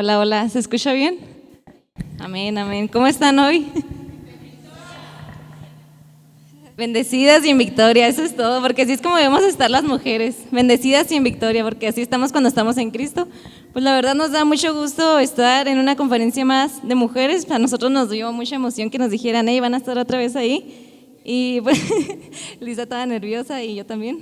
Hola, hola, ¿se escucha bien? Amén, amén. ¿Cómo están hoy? Bendecidas y en victoria, eso es todo, porque así es como debemos estar las mujeres, bendecidas y en victoria, porque así estamos cuando estamos en Cristo. Pues la verdad nos da mucho gusto estar en una conferencia más de mujeres. A nosotros nos dio mucha emoción que nos dijeran, hey, van a estar otra vez ahí. Y pues Lisa estaba nerviosa y yo también.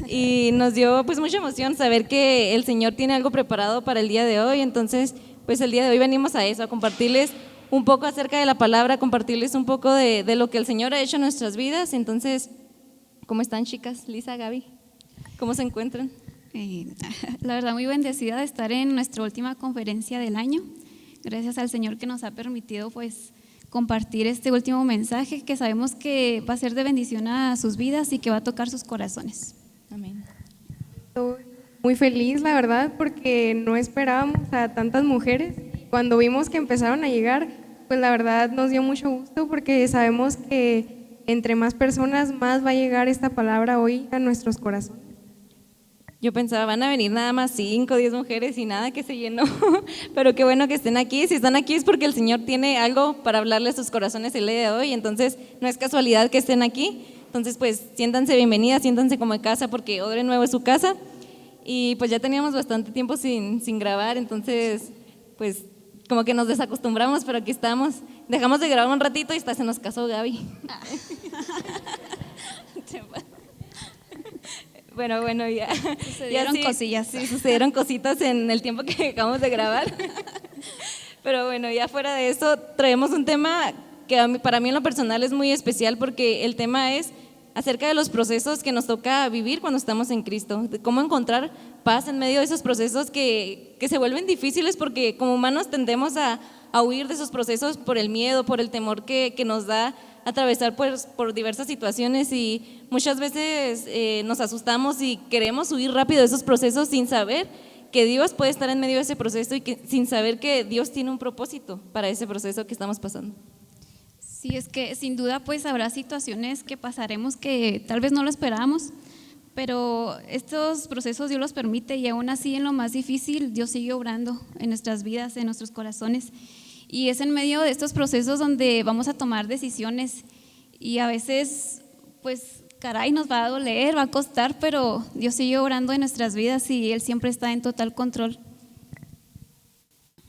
Y nos dio pues mucha emoción saber que el Señor tiene algo preparado para el día de hoy. Entonces, pues el día de hoy venimos a eso, a compartirles un poco acerca de la palabra, compartirles un poco de lo que el Señor ha hecho en nuestras vidas. Entonces, ¿cómo están, chicas? Lisa, Gaby, ¿cómo se encuentran? La verdad, muy bendecida de estar en nuestra última conferencia del año. Gracias al Señor que nos ha permitido pues compartir este último mensaje que sabemos que va a ser de bendición a sus vidas y que va a tocar sus corazones. Amén. Estoy muy feliz, la verdad, porque no esperábamos a tantas mujeres. Cuando vimos que empezaron a llegar, pues la verdad nos dio mucho gusto porque sabemos que entre más personas más va a llegar esta palabra hoy a nuestros corazones. Yo pensaba, van a venir nada más 5 o 10 mujeres y nada que se llenó, pero qué bueno que estén aquí. Si están aquí es porque el Señor tiene algo para hablarle a sus corazones el día de hoy, entonces no es casualidad que estén aquí. Entonces pues siéntanse bienvenidas, siéntanse como en casa porque Odre Nuevo es su casa. Y pues ya teníamos bastante tiempo sin grabar, entonces pues como que nos desacostumbramos, pero aquí estamos. Dejamos de grabar un ratito y hasta se nos casó Gaby. Bueno, ya. Sucedieron cosillas. Sí, sucedieron cositas en el tiempo que acabamos de grabar. Pero bueno, ya fuera de eso, traemos un tema que para mí en lo personal es muy especial porque el tema es acerca de los procesos que nos toca vivir cuando estamos en Cristo, de cómo encontrar paz en medio de esos procesos que se vuelven difíciles porque como humanos tendemos a huir de esos procesos por el miedo, por el temor que nos da atravesar por diversas situaciones y muchas veces nos asustamos y queremos huir rápido de esos procesos sin saber que Dios puede estar en medio de ese proceso y sin saber que Dios tiene un propósito para ese proceso que estamos pasando. Sí, es que sin duda pues habrá situaciones que pasaremos que tal vez no lo esperamos, pero estos procesos Dios los permite y aún así en lo más difícil Dios sigue obrando en nuestras vidas, en nuestros corazones. Y es en medio de estos procesos donde vamos a tomar decisiones y a veces, pues, caray, nos va a doler, va a costar, pero Dios sigue obrando en nuestras vidas y Él siempre está en total control.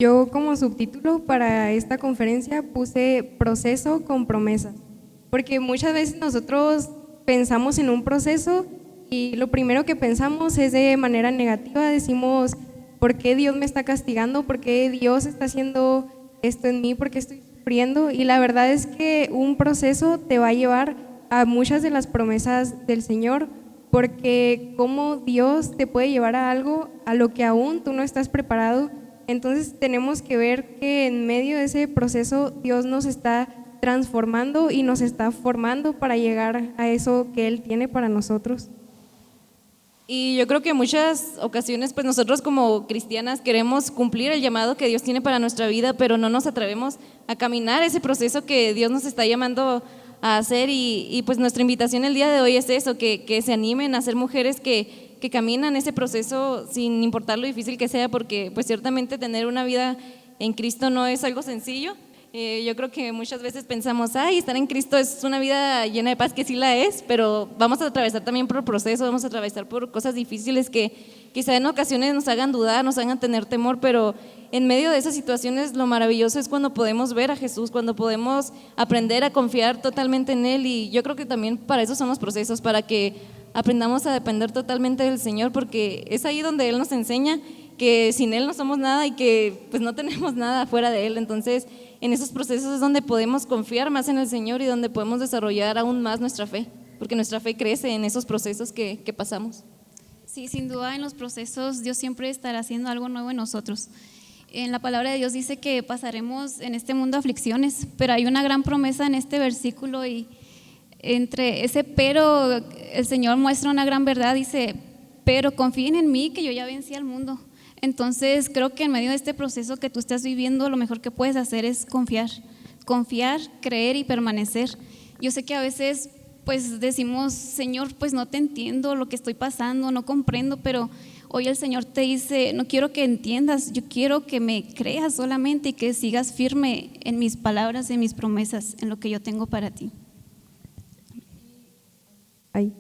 Yo como subtítulo para esta conferencia puse proceso con promesas, porque muchas veces nosotros pensamos en un proceso y lo primero que pensamos es de manera negativa, decimos, ¿por qué Dios me está castigando? ¿Por qué Dios está haciendo esto en mí? ¿Por qué estoy sufriendo? Y la verdad es que un proceso te va a llevar a muchas de las promesas del Señor, porque cómo Dios te puede llevar a algo a lo que aún tú no estás preparado. Entonces tenemos que ver que en medio de ese proceso Dios nos está transformando y nos está formando para llegar a eso que Él tiene para nosotros. Y yo creo que en muchas ocasiones pues nosotros como cristianas queremos cumplir el llamado que Dios tiene para nuestra vida, pero no nos atrevemos a caminar ese proceso que Dios nos está llamando a hacer y pues nuestra invitación el día de hoy es eso, que se animen a ser mujeres que caminan ese proceso sin importar lo difícil que sea, porque pues ciertamente tener una vida en Cristo no es algo sencillo. Yo creo que muchas veces pensamos, estar en Cristo es una vida llena de paz, que sí la es, pero vamos a atravesar también por procesos, vamos a atravesar por cosas difíciles que quizá en ocasiones nos hagan dudar, nos hagan tener temor, pero en medio de esas situaciones lo maravilloso es cuando podemos ver a Jesús, cuando podemos aprender a confiar totalmente en Él, y yo creo que también para eso son los procesos, para que aprendamos a depender totalmente del Señor, porque es ahí donde Él nos enseña que sin Él no somos nada y que pues no tenemos nada fuera de Él. Entonces en esos procesos es donde podemos confiar más en el Señor y donde podemos desarrollar aún más nuestra fe, porque nuestra fe crece en esos procesos que pasamos. Sí, sin duda en los procesos Dios siempre estará haciendo algo nuevo en nosotros. En la palabra de Dios dice que pasaremos en este mundo aflicciones, pero hay una gran promesa en este versículo y entre ese pero el Señor muestra una gran verdad, dice, pero confíen en mí que yo ya vencí al mundo. Entonces creo que en medio de este proceso que tú estás viviendo, lo mejor que puedes hacer es confiar, creer y permanecer. Yo sé que a veces pues decimos, Señor, pues no te entiendo lo que estoy pasando, no comprendo, pero hoy el Señor te dice, no quiero que entiendas, yo quiero que me creas solamente y que sigas firme en mis palabras, en mis promesas, en lo que yo tengo para ti. Ay.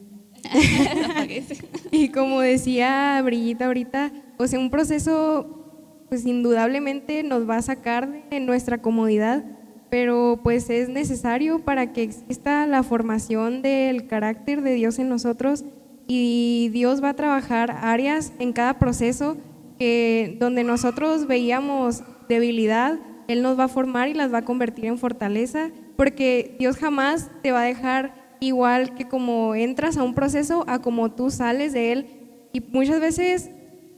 Y como decía Brillita ahorita, o sea, un proceso pues indudablemente nos va a sacar de nuestra comodidad, pero pues es necesario para que exista la formación del carácter de Dios en nosotros, y Dios va a trabajar áreas en cada proceso que donde nosotros veíamos debilidad, Él nos va a formar y las va a convertir en fortaleza, porque Dios jamás te va a dejar igual que como entras a un proceso a como tú sales de él, y muchas veces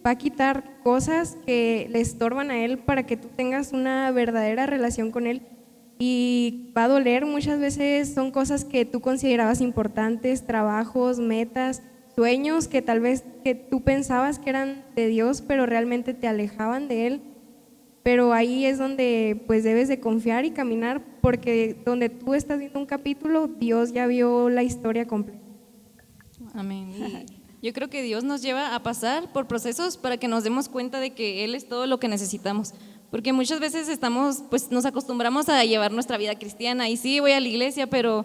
va a quitar cosas que le estorban a él para que tú tengas una verdadera relación con él, y va a doler. Muchas veces son cosas que tú considerabas importantes, trabajos, metas, sueños que tal vez que tú pensabas que eran de Dios, pero realmente te alejaban de él. Pero ahí es donde pues debes de confiar y caminar, porque donde tú estás viendo un capítulo, Dios ya vio la historia completa. Amén. Y yo creo que Dios nos lleva a pasar por procesos para que nos demos cuenta de que Él es todo lo que necesitamos, porque muchas veces nos acostumbramos a llevar nuestra vida cristiana, y sí, voy a la iglesia, pero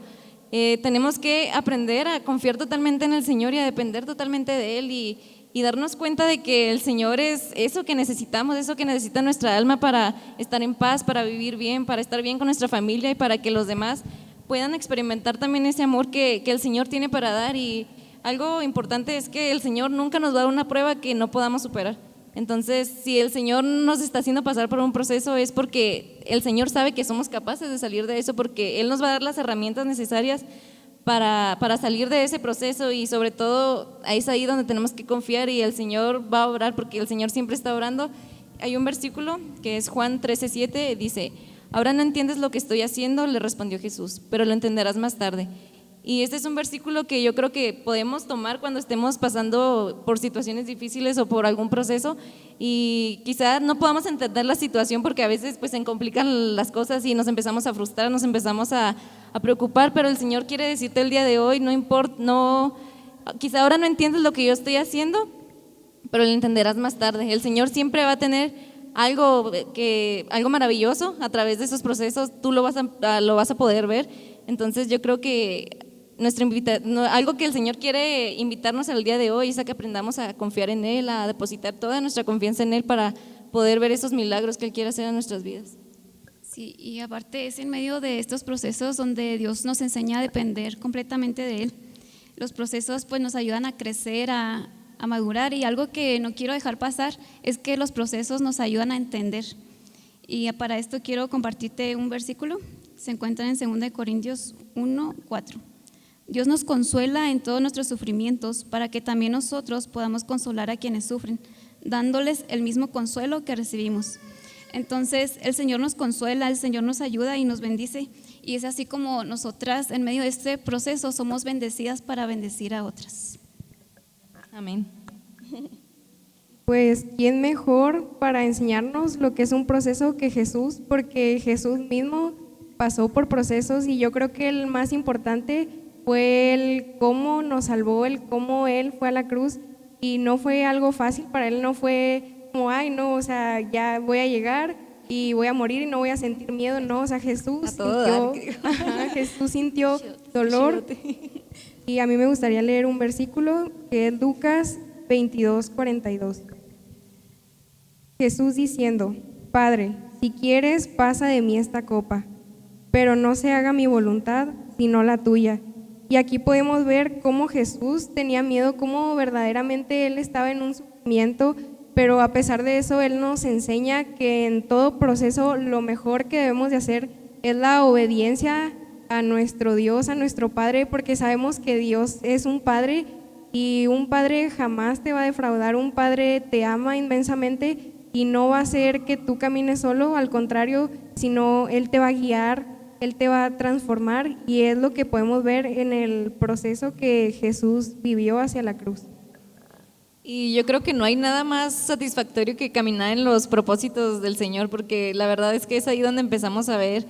tenemos que aprender a confiar totalmente en el Señor y a depender totalmente de Él, y darnos cuenta de que el Señor es eso que necesitamos, eso que necesita nuestra alma para estar en paz, para vivir bien, para estar bien con nuestra familia, y para que los demás puedan experimentar también ese amor que el Señor tiene para dar. Y algo importante es que el Señor nunca nos da una prueba que no podamos superar. Entonces, si el Señor nos está haciendo pasar por un proceso, es porque el Señor sabe que somos capaces de salir de eso, porque Él nos va a dar las herramientas necesarias para salir de ese proceso, y sobre todo es ahí donde tenemos que confiar, y el Señor va a orar, porque el Señor siempre está orando. Hay un versículo que es Juan 13:7, dice: ahora no entiendes lo que estoy haciendo, le respondió Jesús, pero lo entenderás más tarde. Y este es un versículo que yo creo que podemos tomar cuando estemos pasando por situaciones difíciles o por algún proceso, y quizá no podamos entender la situación porque a veces pues se complican las cosas y nos empezamos a frustrar, nos empezamos a preocupar, pero el Señor quiere decirte el día de hoy, no importa, quizá ahora no entiendes lo que yo estoy haciendo, pero lo entenderás más tarde. El Señor siempre va a tener algo maravilloso a través de esos procesos, tú lo vas a poder ver. Entonces yo creo que algo que el Señor quiere invitarnos al día de hoy es a que aprendamos a confiar en Él, a depositar toda nuestra confianza en Él para poder ver esos milagros que Él quiere hacer en nuestras vidas. Sí, y aparte es en medio de estos procesos donde Dios nos enseña a depender completamente de Él. Los procesos pues nos ayudan a crecer, a madurar, y algo que no quiero dejar pasar es que los procesos nos ayudan a entender. Y para esto quiero compartirte un versículo, se encuentra en 2 Corintios 1:4. Dios nos consuela en todos nuestros sufrimientos para que también nosotros podamos consolar a quienes sufren, dándoles el mismo consuelo que recibimos. Entonces el Señor nos consuela, el Señor nos ayuda y nos bendice, y es así como nosotras en medio de este proceso somos bendecidas para bendecir a otras. Amén. Pues ¿quién mejor para enseñarnos lo que es un proceso que Jesús? Porque Jesús mismo pasó por procesos, y yo creo que el más importante fue el cómo nos salvó, el cómo Él fue a la cruz, y no fue algo fácil para Él, no fue como, ay no, o sea, ya voy a llegar y voy a morir y no voy a sentir miedo, no, o sea, Jesús sintió dolor. Y a mí me gustaría leer un versículo que es Lucas 22:42. Jesús diciendo: Padre, si quieres, pasa de mí esta copa, pero no se haga mi voluntad, sino la tuya. Y aquí podemos ver cómo Jesús tenía miedo, cómo verdaderamente Él estaba en un sufrimiento, pero a pesar de eso Él nos enseña que en todo proceso lo mejor que debemos de hacer es la obediencia a nuestro Dios, a nuestro Padre, porque sabemos que Dios es un Padre, y un Padre jamás te va a defraudar. Un Padre te ama inmensamente y no va a hacer que tú camines solo, al contrario, sino Él te va a guiar, Él te va a transformar, y es lo que podemos ver en el proceso que Jesús vivió hacia la cruz. Y yo creo que no hay nada más satisfactorio que caminar en los propósitos del Señor, porque la verdad es que es ahí donde empezamos a ver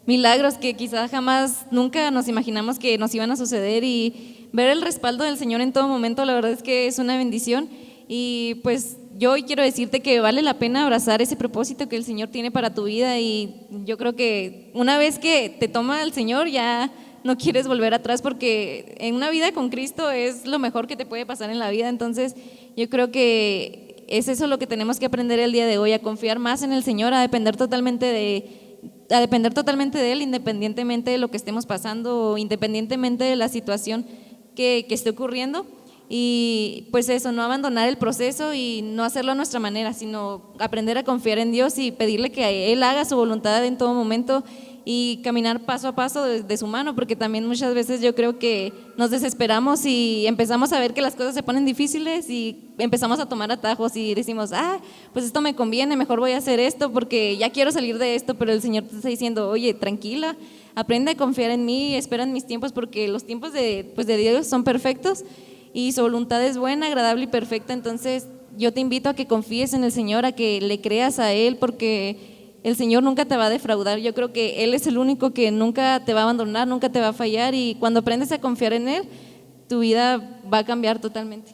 milagros que quizás jamás, nunca nos imaginamos que nos iban a suceder, y ver el respaldo del Señor en todo momento, la verdad es que es una bendición. Y pues yo hoy quiero decirte que vale la pena abrazar ese propósito que el Señor tiene para tu vida, y yo creo que una vez que te toma el Señor ya no quieres volver atrás, porque en una vida con Cristo es lo mejor que te puede pasar en la vida. Entonces yo creo que es eso lo que tenemos que aprender el día de hoy, a confiar más en el Señor, a depender totalmente de Él, independientemente de lo que estemos pasando, independientemente de la situación que esté ocurriendo. Y pues eso, no abandonar el proceso y no hacerlo a nuestra manera, sino aprender a confiar en Dios y pedirle que Él haga su voluntad en todo momento, y caminar paso a paso de su mano, porque también muchas veces yo creo que nos desesperamos y empezamos a ver que las cosas se ponen difíciles y empezamos a tomar atajos y decimos, pues esto me conviene, mejor voy a hacer esto porque ya quiero salir de esto, pero el Señor te está diciendo, oye, tranquila, aprende a confiar en mí, espera en mis tiempos, porque los tiempos de Dios son perfectos y su voluntad es buena, agradable y perfecta. Entonces yo te invito a que confíes en el Señor, a que le creas a Él, porque el Señor nunca te va a defraudar. Yo creo que Él es el único que nunca te va a abandonar, nunca te va a fallar, y cuando aprendes a confiar en Él, tu vida va a cambiar totalmente.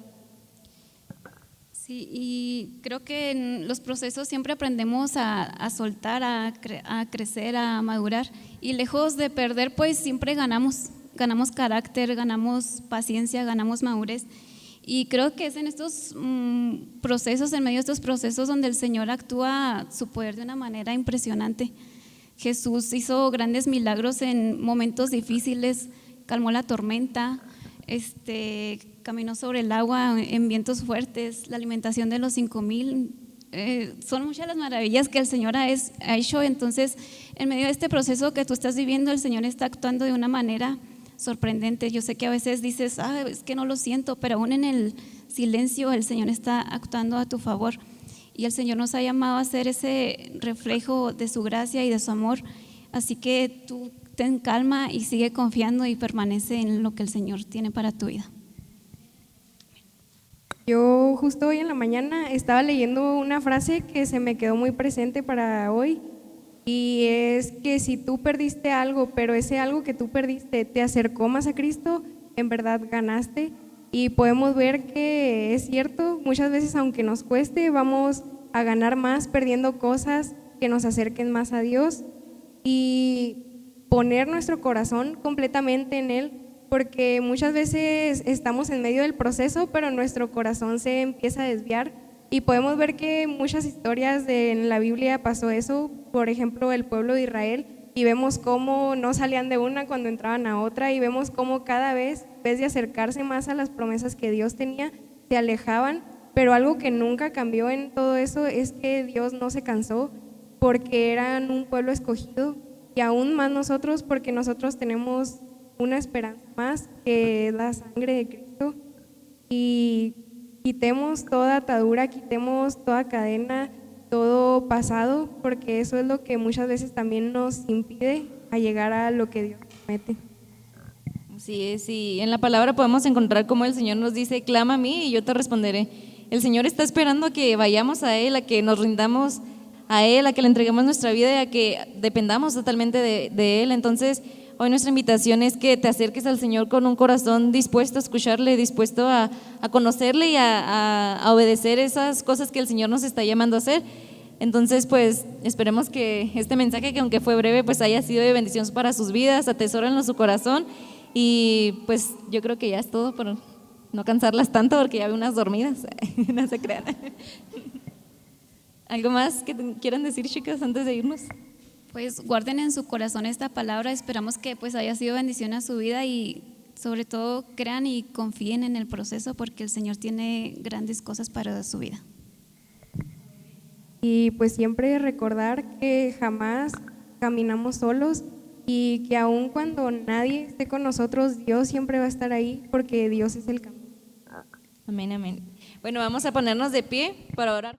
Sí, y creo que en los procesos siempre aprendemos a soltar, a crecer, a madurar, y lejos de perder, pues siempre ganamos carácter, ganamos paciencia, ganamos madurez. Y creo que es en estos procesos, en medio de estos procesos, donde el Señor actúa su poder de una manera impresionante. Jesús hizo grandes milagros en momentos difíciles, calmó la tormenta, caminó sobre el agua en vientos fuertes, la alimentación de los 5,000. Son muchas las maravillas que el Señor ha hecho. Entonces, en medio de este proceso que tú estás viviendo, el Señor está actuando de una manera sorprendente. Yo sé que a veces dices, es que no lo siento, pero aún en el silencio el Señor está actuando a tu favor, y el Señor nos ha llamado a ser ese reflejo de su gracia y de su amor. Así que tú ten calma y sigue confiando y permanece en lo que el Señor tiene para tu vida. Yo justo hoy en la mañana estaba leyendo una frase que se me quedó muy presente para hoy, y es que si tú perdiste algo, pero ese algo que tú perdiste te acercó más a Cristo, en verdad ganaste. Y podemos ver que es cierto, muchas veces aunque nos cueste, vamos a ganar más perdiendo cosas que nos acerquen más a Dios, y poner nuestro corazón completamente en Él, porque muchas veces estamos en medio del proceso, pero nuestro corazón se empieza a desviar. Y podemos ver que muchas historias en la Biblia pasó eso, por ejemplo el pueblo de Israel, y vemos cómo no salían de una cuando entraban a otra, y vemos cómo cada vez, en vez de acercarse más a las promesas que Dios tenía, se alejaban. Pero algo que nunca cambió en todo eso es que Dios no se cansó, porque eran un pueblo escogido, y aún más nosotros, porque nosotros tenemos una esperanza más, que es la sangre de Cristo. Y quitemos toda atadura, quitemos toda cadena, todo pasado, porque eso es lo que muchas veces también nos impide a llegar a lo que Dios promete. Así es, y en la palabra podemos encontrar cómo el Señor nos dice, clama a mí y yo te responderé. El Señor está esperando a que vayamos a Él, a que nos rindamos a Él, a que le entreguemos nuestra vida y a que dependamos totalmente de Él. Entonces, hoy nuestra invitación es que te acerques al Señor con un corazón dispuesto a escucharle, dispuesto a conocerle y a obedecer esas cosas que el Señor nos está llamando a hacer. Entonces, pues esperemos que este mensaje, que aunque fue breve, pues haya sido de bendición para sus vidas, atesórenlo en su corazón, y pues yo creo que ya es todo, por no cansarlas tanto, porque ya veo unas dormidas. No se crean. ¿Algo más que quieran decir, chicas, antes de irnos? Pues guarden en su corazón esta palabra. Esperamos que pues haya sido bendición a su vida, y sobre todo crean y confíen en el proceso, porque el Señor tiene grandes cosas para su vida. Y pues siempre recordar que jamás caminamos solos, y que aun cuando nadie esté con nosotros, Dios siempre va a estar ahí, porque Dios es el camino. Amén, amén. Bueno, vamos a ponernos de pie para orar.